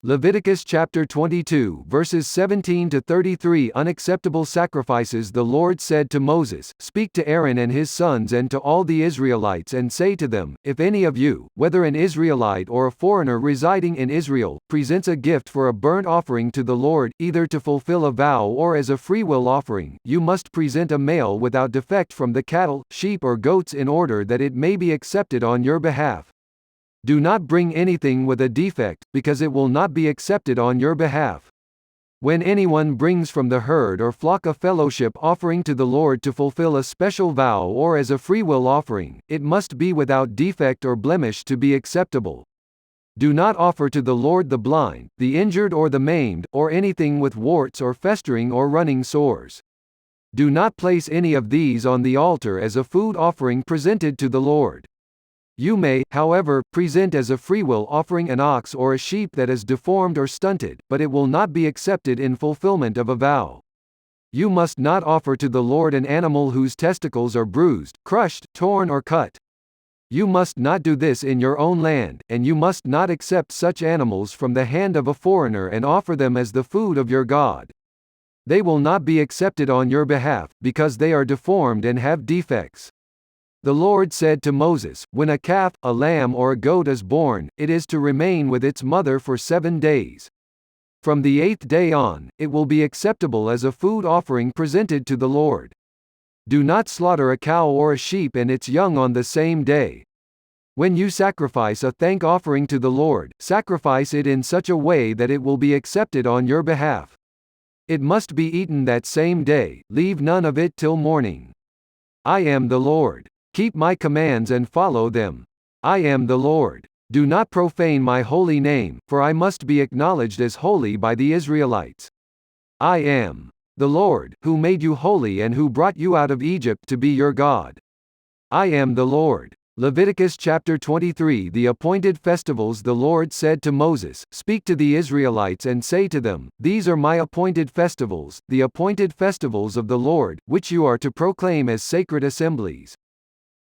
Leviticus chapter 22 verses 17 to 33. Unacceptable sacrifices. The Lord said to Moses, "Speak to Aaron and his sons and to all the Israelites and say to them, if any of you, whether an Israelite or a foreigner residing in Israel, presents a gift for a burnt offering to the Lord, either to fulfill a vow or as a freewill offering, you must present a male without defect from the cattle, sheep or goats in order that it may be accepted on your behalf. Do not bring anything with a defect, because it will not be accepted on your behalf. When anyone brings from the herd or flock a fellowship offering to the Lord to fulfill a special vow or as a freewill offering, it must be without defect or blemish to be acceptable. Do not offer to the Lord the blind, the injured or the maimed, or anything with warts or festering or running sores. Do not place any of these on the altar as a food offering presented to the Lord. You may, however, present as a freewill offering an ox or a sheep that is deformed or stunted, but it will not be accepted in fulfillment of a vow. You must not offer to the Lord an animal whose testicles are bruised, crushed, torn or cut. You must not do this in your own land, and you must not accept such animals from the hand of a foreigner and offer them as the food of your God. They will not be accepted on your behalf, because they are deformed and have defects. The Lord said to Moses, when a calf, a lamb or a goat is born, it is to remain with its mother for 7 days. From the 8th day on, it will be acceptable as a food offering presented to the Lord. Do not slaughter a cow or a sheep and its young on the same day. When you sacrifice a thank offering to the Lord, sacrifice it in such a way that it will be accepted on your behalf. It must be eaten that same day, leave none of it till morning. I am the Lord. Keep my commands and follow them. I am the Lord. Do not profane my holy name, for I must be acknowledged as holy by the Israelites. I am the Lord, who made you holy and who brought you out of Egypt to be your God. I am the Lord. Leviticus chapter 23. The appointed festivals. The Lord said to Moses, "Speak to the Israelites and say to them, these are my appointed festivals, the appointed festivals of the Lord, which you are to proclaim as sacred assemblies.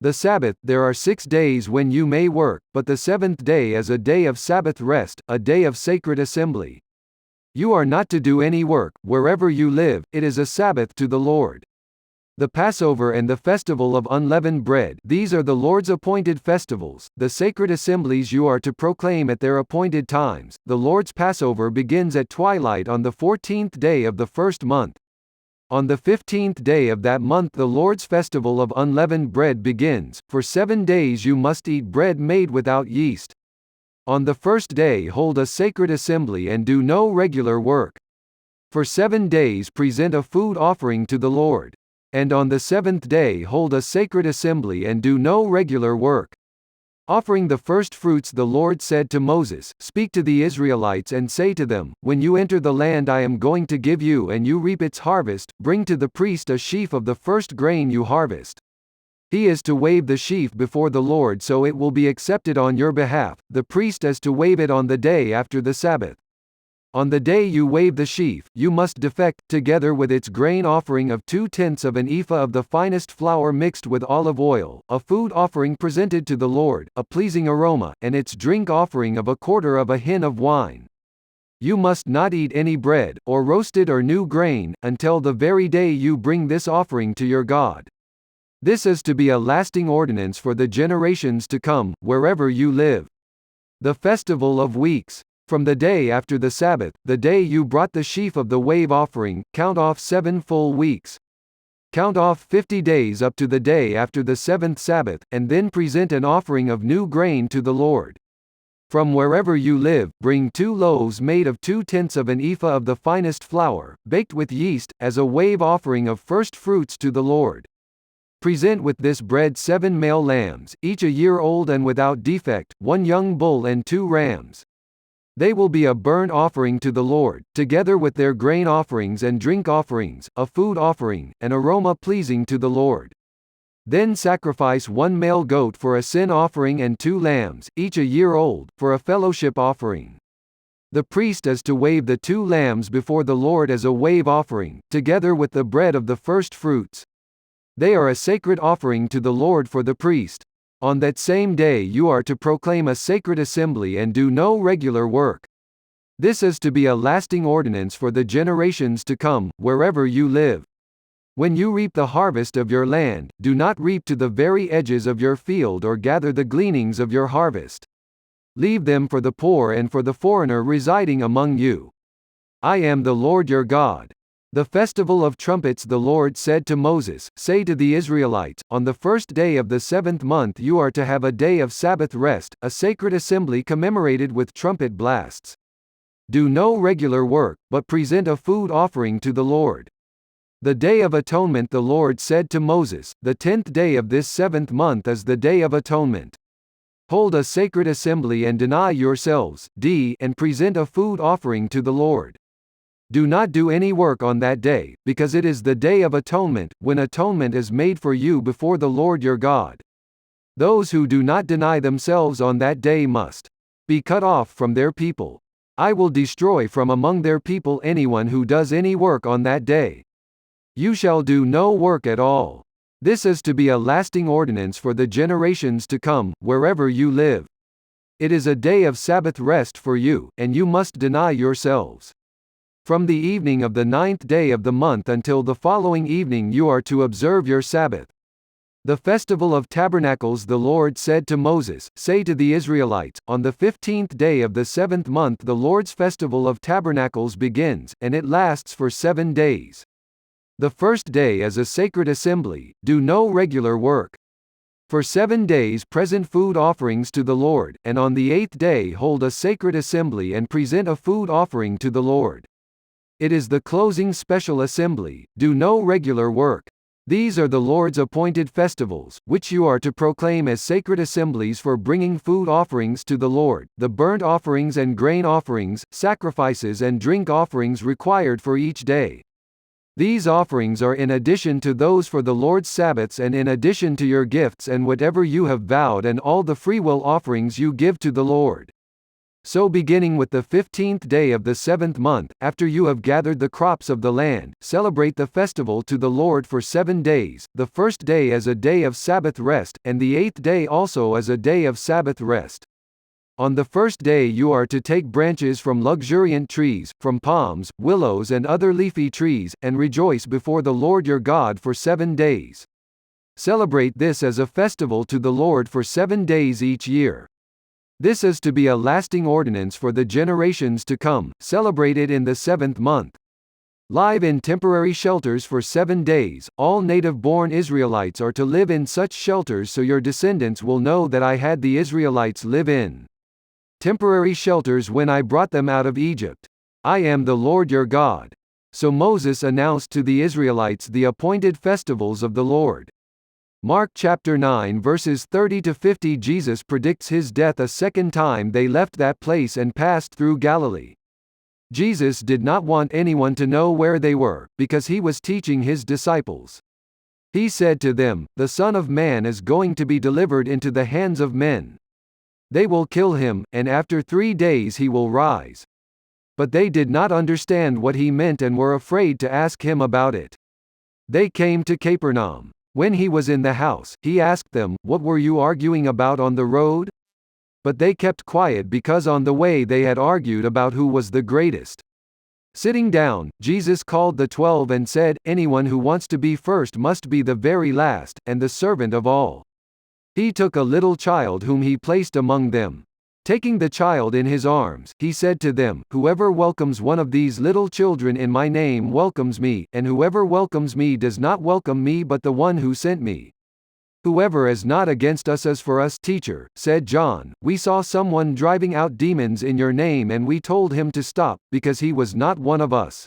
The Sabbath. There are 6 days when you may work, but the 7th day is a day of Sabbath rest, a day of sacred assembly. You are not to do any work, wherever you live, it is a Sabbath to the Lord. The Passover and the festival of unleavened bread. These are the Lord's appointed festivals, the sacred assemblies you are to proclaim at their appointed times. The Lord's Passover begins at twilight on the 14th day of the first month. On the 15th day of that month the Lord's festival of unleavened bread begins. For 7 days you must eat bread made without yeast. On the first day hold a sacred assembly and do no regular work. For 7 days present a food offering to the Lord. And on the 7th day hold a sacred assembly and do no regular work. Offering the first fruits. The Lord said to Moses, "Speak to the Israelites and say to them, when you enter the land I am going to give you and you reap its harvest, bring to the priest a sheaf of the first grain you harvest. He is to wave the sheaf before the Lord so it will be accepted on your behalf. The priest is to wave it on the day after the Sabbath. On the day you wave the sheaf, you must defect, together with its grain offering of 2/10 of an ephah of the finest flour mixed with olive oil, a food offering presented to the Lord, a pleasing aroma, and its drink offering of 1/4 of a hin of wine. You must not eat any bread, or roasted or new grain, until the very day you bring this offering to your God. This is to be a lasting ordinance for the generations to come, wherever you live. The Festival of Weeks. From the day after the Sabbath, the day you brought the sheaf of the wave offering, count off 7 full weeks. Count off 50 days up to the day after the 7th Sabbath, and then present an offering of new grain to the Lord. From wherever you live, bring 2 loaves made of 2/10 of an ephah of the finest flour, baked with yeast, as a wave offering of first fruits to the Lord. Present with this bread 7 male lambs, each a year old and without defect, 1 young bull and 2 rams. They will be a burnt offering to the Lord, together with their grain offerings and drink offerings, a food offering, an aroma pleasing to the Lord. Then sacrifice 1 male goat for a sin offering and 2 lambs, each a year old, for a fellowship offering. The priest is to wave the 2 lambs before the Lord as a wave offering, together with the bread of the first fruits. They are a sacred offering to the Lord for the priest. On that same day you are to proclaim a sacred assembly and do no regular work. This is to be a lasting ordinance for the generations to come, wherever you live. When you reap the harvest of your land, do not reap to the very edges of your field or gather the gleanings of your harvest. Leave them for the poor and for the foreigner residing among you. I am the Lord your God. The festival of trumpets. The Lord said to Moses, "Say to the Israelites, on the first day of the 7th month you are to have a day of Sabbath rest, a sacred assembly commemorated with trumpet blasts. Do no regular work, but present a food offering to the Lord. The Day of Atonement." The Lord said to Moses, "The 10th day of this 7th month is the Day of Atonement. Hold a sacred assembly and deny yourselves, and present a food offering to the Lord. Do not do any work on that day, because it is the Day of Atonement, when atonement is made for you before the Lord your God. Those who do not deny themselves on that day must be cut off from their people. I will destroy from among their people anyone who does any work on that day. You shall do no work at all. This is to be a lasting ordinance for the generations to come, wherever you live. It is a day of Sabbath rest for you, and you must deny yourselves. From the evening of the 9th day of the month until the following evening you are to observe your Sabbath. The Festival of Tabernacles. The Lord said to Moses, "Say to the Israelites, on the 15th day of the 7th month the Lord's Festival of Tabernacles begins, and it lasts for 7 days. The first day is a sacred assembly, do no regular work. For 7 days present food offerings to the Lord, and on the 8th day hold a sacred assembly and present a food offering to the Lord. It is the closing special assembly, do no regular work. These are the Lord's appointed festivals, which you are to proclaim as sacred assemblies for bringing food offerings to the Lord, the burnt offerings and grain offerings, sacrifices and drink offerings required for each day. These offerings are in addition to those for the Lord's Sabbaths and in addition to your gifts and whatever you have vowed and all the freewill offerings you give to the Lord. So beginning with the 15th day of the 7th month, after you have gathered the crops of the land, celebrate the festival to the Lord for 7 days. The first day is a day of Sabbath rest, and the 8th day also is a day of Sabbath rest. On the first day you are to take branches from luxuriant trees, from palms, willows and other leafy trees, and rejoice before the Lord your God for 7 days. Celebrate this as a festival to the Lord for 7 days each year. This is to be a lasting ordinance for the generations to come, celebrated in the 7th month. Live in temporary shelters for 7 days, all native-born Israelites are to live in such shelters so your descendants will know that I had the Israelites live in temporary shelters when I brought them out of Egypt. I am the Lord your God." So Moses announced to the Israelites the appointed festivals of the Lord. Mark chapter 9 verses 30 to 50. Jesus predicts his death a second time. They left that place and passed through Galilee. Jesus did not want anyone to know where they were, because he was teaching his disciples. He said to them, "The Son of Man is going to be delivered into the hands of men. They will kill him, and after 3 days he will rise." But they did not understand what he meant and were afraid to ask him about it. They came to Capernaum. When he was in the house, he asked them, "What were you arguing about on the road?" But they kept quiet because on the way they had argued about who was the greatest. Sitting down, Jesus called the 12 and said, "Anyone who wants to be first must be the very last, and the servant of all." He took a little child whom he placed among them. Taking the child in his arms, he said to them, "Whoever welcomes one of these little children in my name welcomes me, and whoever welcomes me does not welcome me but the one who sent me. Whoever is not against us is for us." "Teacher," said John, "we saw someone driving out demons in your name and we told him to stop, because he was not one of us."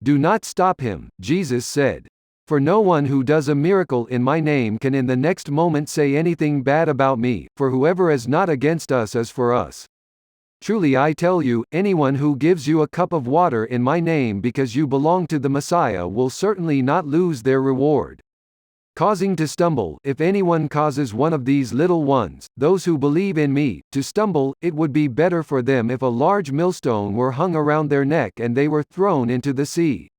"Do not stop him," Jesus said. "For no one who does a miracle in my name can in the next moment say anything bad about me, for whoever is not against us is for us. Truly I tell you, anyone who gives you a cup of water in my name because you belong to the Messiah will certainly not lose their reward." Causing to stumble, if anyone causes one of these little ones, those who believe in me, to stumble, it would be better for them if a large millstone were hung around their neck and they were thrown into the sea.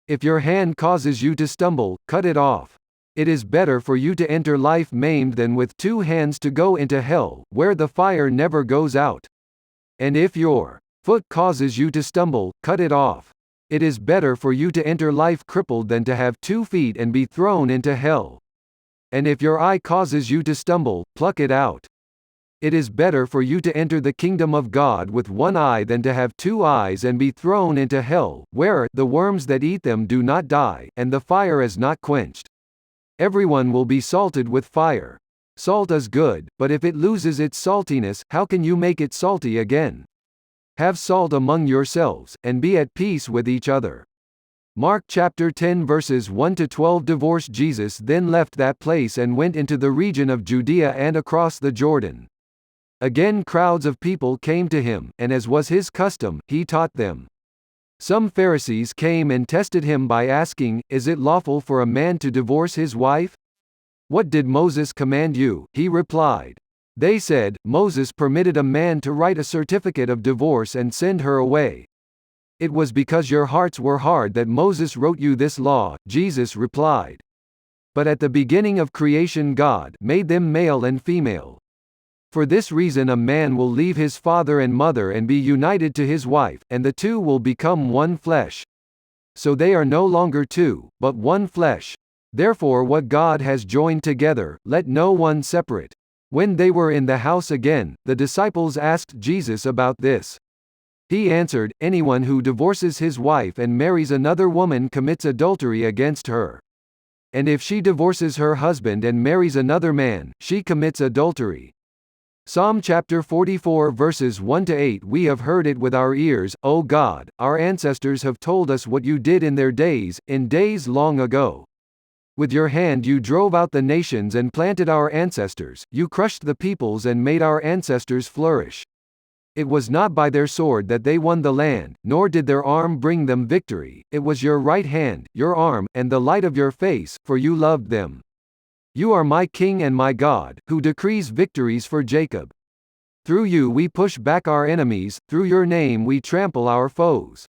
If your hand causes you to stumble, cut it off. It is better for you to enter life maimed than with 2 hands to go into hell, where the fire never goes out. And if your foot causes you to stumble, cut it off. It is better for you to enter life crippled than to have 2 feet and be thrown into hell. And if your eye causes you to stumble, pluck it out. It is better for you to enter the kingdom of God with 1 eye than to have 2 eyes and be thrown into hell, where the worms that eat them do not die, and the fire is not quenched. Everyone will be salted with fire. Salt is good, but if it loses its saltiness, how can you make it salty again? Have salt among yourselves, and be at peace with each other. Mark chapter 10 verses 1-12. Divorce. Jesus then left that place and went into the region of Judea and across the Jordan. Again crowds of people came to him, and as was his custom, he taught them. Some Pharisees came and tested him by asking, "Is it lawful for a man to divorce his wife?" "What did Moses command you?" he replied. They said, "Moses permitted a man to write a certificate of divorce and send her away." "It was because your hearts were hard that Moses wrote you this law," Jesus replied. "But at the beginning of creation God made them male and female. For this reason a man will leave his father and mother and be united to his wife, and the two will become one flesh. So they are no longer two, but one flesh. Therefore what God has joined together, let no one separate." When they were in the house again, the disciples asked Jesus about this. He answered, "Anyone who divorces his wife and marries another woman commits adultery against her. And if she divorces her husband and marries another man, she commits adultery." Psalm chapter 44 verses 1-8. "We have heard it with our ears, O God, our ancestors have told us what you did in their days, in days long ago. With your hand you drove out the nations and planted our ancestors, you crushed the peoples and made our ancestors flourish. It was not by their sword that they won the land, nor did their arm bring them victory, it was your right hand, your arm, and the light of your face, for you loved them. You are my King and my God, who decrees victories for Jacob. Through you we push back our enemies, through your name we trample our foes.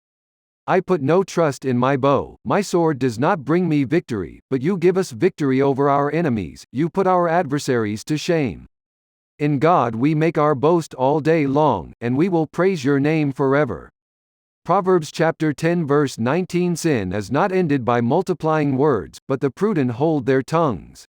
I put no trust in my bow, my sword does not bring me victory, but you give us victory over our enemies, you put our adversaries to shame. In God we make our boast all day long, and we will praise your name forever." Proverbs chapter 10 verse 19. Sin is not ended by multiplying words, but the prudent hold their tongues.